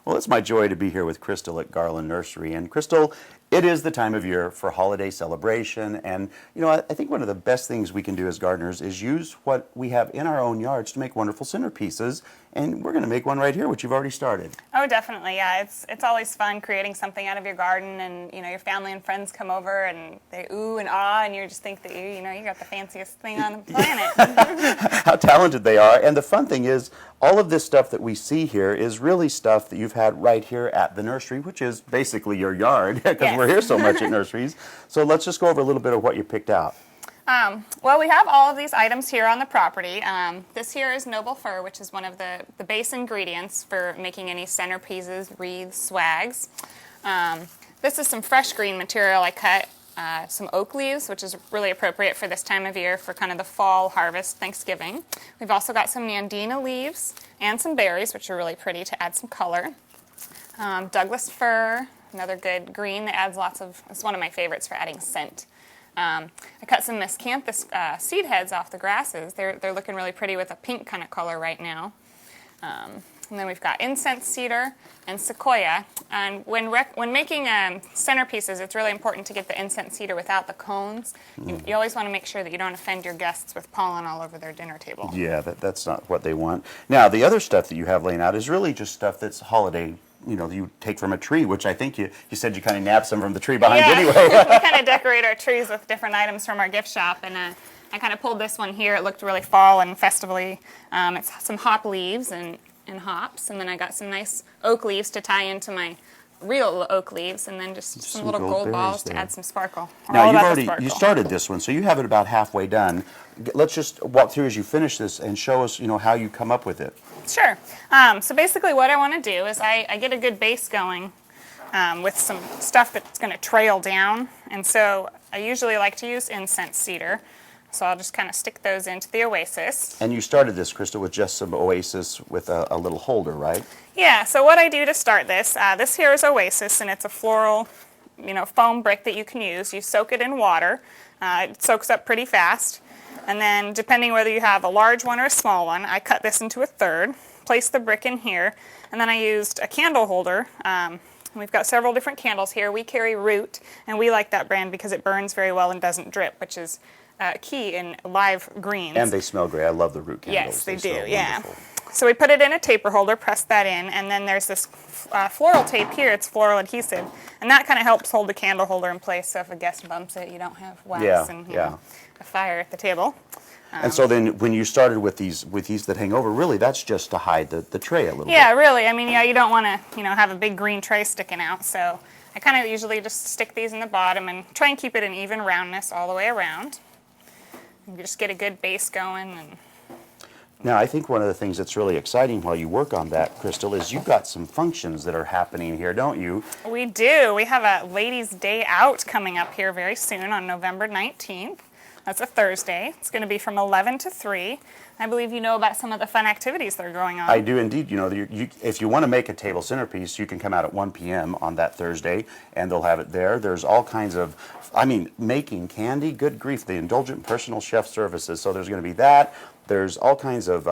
Well, it's my joy to be here with Crystal at Garland Nursery. And Crystal, it is the time of year for holiday celebration. And, I think one of the best things we can do as gardeners is use what we have in our own yards to make wonderful centerpieces. And we're going to make one right here, which you've already started. Oh, definitely, yeah. It's always fun creating something out of your garden, and your family and friends come over and they ooh and ah, and you just think that you got the fanciest thing on the planet. How talented they are. And the fun thing is, all of this stuff that we see here is really stuff that you've had right here at the nursery, which is basically your yard, because we're here so much at nurseries. So let's just go over a little bit of what you picked out. Well, we have all of these items here on the property. This here is noble fir, which is one of the base ingredients for making any centerpieces, wreaths, swags. This is some fresh green material I cut. Some oak leaves, which is really appropriate for this time of year for kind of the fall harvest, Thanksgiving. We've also got some Nandina leaves and some berries, which are really pretty to add some color. Douglas fir, another good green that adds it's one of my favorites for adding scent. I cut some miscanthus seed heads off the grasses. They're looking really pretty with a pink kind of color right now. And then we've got incense cedar and sequoia. And when making centerpieces, it's really important to get the incense cedar without the cones. You always want to make sure that you don't offend your guests with pollen all over their dinner table. Yeah, that's not what they want. Now, the other stuff that you have laying out is really just stuff that's holiday. You take from a tree, which I think you said you kind of nabbed some from the tree behind you anyway. We kind of decorate our trees with different items from our gift shop, and I kind of pulled this one here. It looked really fall and festively. It's some hop leaves and hops, and then I got some nice oak leaves to tie into my real oak leaves, and then just some little gold balls to add some sparkle. Now, you started this one, so you have it about halfway done. Let's just walk through as you finish this and show us, how you come up with it. Sure. So basically what I want to do is I get a good base going with some stuff that's going to trail down, and so I usually like to use incense cedar. So I'll just kind of stick those into the oasis. And you started this, Crystal, with just some oasis with a little holder, right? Yeah, so what I do to start this here is oasis, and it's a floral, foam brick that you can use. You soak it in water. It soaks up pretty fast. And then depending whether you have a large one or a small one, I cut this into a third, place the brick in here, and then I used a candle holder. We've got several different candles here. We carry Root, and we like that brand because it burns very well and doesn't drip, which is key in live greens. And they smell great. I love the Root candles. Yes, they do, yeah. So we put it in a taper holder, press that in, and then there's this floral tape here. It's floral adhesive, and that kind of helps hold the candle holder in place, so if a guest bumps it, you don't have wax and a fire at the table. And so then when you started with these that hang over, really that's just to hide the tray a little bit. Yeah, really. I mean, you don't want to, have a big green tray sticking out, so I kind of usually just stick these in the bottom and try and keep it an even roundness all the way around. You just get a good base going. Now, I think one of the things that's really exciting while you work on that, Crystal, is you've got some functions that are happening here, don't you? We do. We have a Ladies' Day Out coming up here very soon on November 19th. That's a Thursday. It's going to be from 11 to 3. I believe you know about some of the fun activities that are going on. I do indeed. If you want to make a table centerpiece, you can come out at 1 p.m. on that Thursday, and they'll have it there. There's all kinds of, making candy, good grief, the Indulgent Personal Chef Services. So there's going to be that. There's all kinds of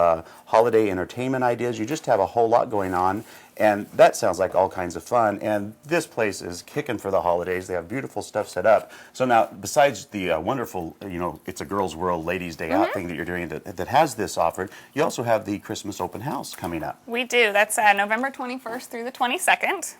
holiday entertainment ideas. You just have a whole lot going on, and that sounds like all kinds of fun. And this place is kicking for the holidays. They have beautiful stuff set up. So now, besides the wonderful, It's a Girls' World Ladies' Day Out thing that you're doing that has this offered, you also have the Christmas open house coming up. We do. That's November 21st through the 22nd.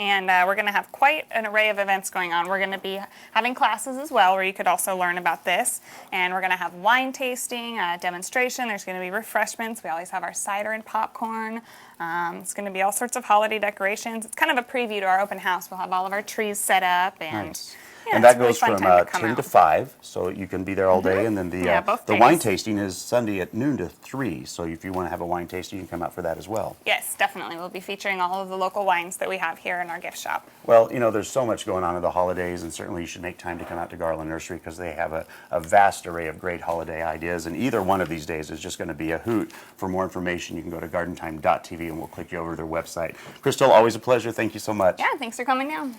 And we're going to have quite an array of events going on. We're going to be having classes as well where you could also learn about this. And we're going to have wine tasting, demonstration. There's going to be refreshments. We always have our cider and popcorn. It's going to be all sorts of holiday decorations. It's kind of a preview to our open house. We'll have all of our trees set up. And nice. And that goes from 10 to 5, so you can be there all day. And then the wine tasting is Sunday at noon to 3. So if you want to have a wine tasting, you can come out for that as well. Yes, definitely. We'll be featuring all of the local wines that we have here in our gift shop. Well, there's so much going on in the holidays, and certainly you should make time to come out to Garland Nursery because they have a vast array of great holiday ideas. And either one of these days is just going to be a hoot. For more information, you can go to gardentime.tv and we'll click you over to their website. Crystal, always a pleasure. Thank you so much. Yeah, thanks for coming down.